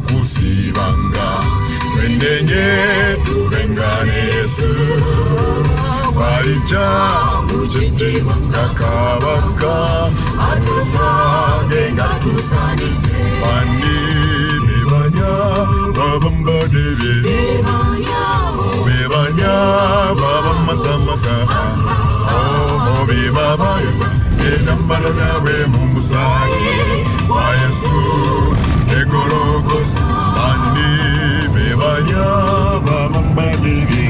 kusibanga twendenye tubengane Yesu walija muchitima ngakabaka atusange ngatusanite bandi bebanya babamba debe bebanya babamasamasa oh bebabayza enambala nawe mumusaye wa Yesu Ekologos andi bebanya babamba debe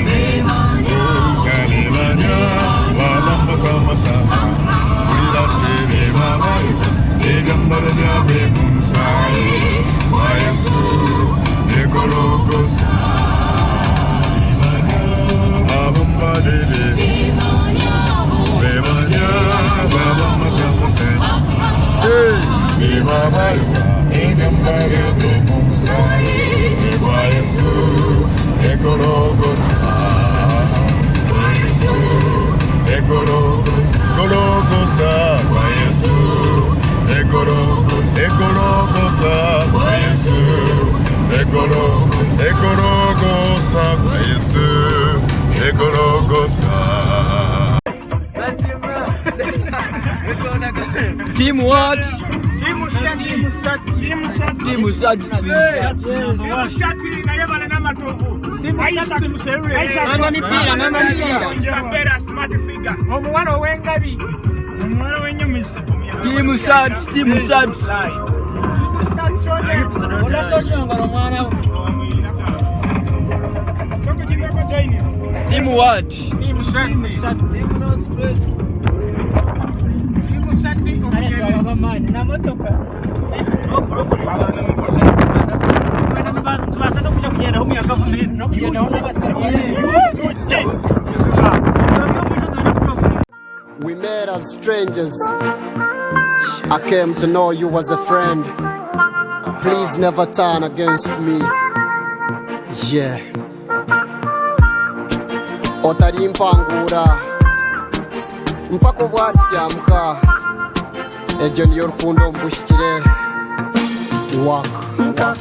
bebanya babamasamasa ulirate bebabayza enambala nawe mumusaye wa Yesu Ekologos babamba debe bebanya babamasamasa bebabayza enambala mumusaye wa Yesu Ekologos wa Yesu Ekologos Gologosa wa Yesu Ekologos Ekologosa wa Yesu Ekologos Ekologosa wa Yesu Ekologosa. Team what? Team Shati. Team Shati na yaba na matovu. Team Shati musere. Mama mipira, mama mipira. Isabella smart figure. Omwana wengabi. Omwana wenyumisa. Team Shati, Team Shati. Team what? Team Shati. Team no stress. We met as strangers. I came to know you as a friend. Please never turn against me. Yeah. Otari mpangura mpaka bwatyamka ejo niyo rukundo mbushyikire waka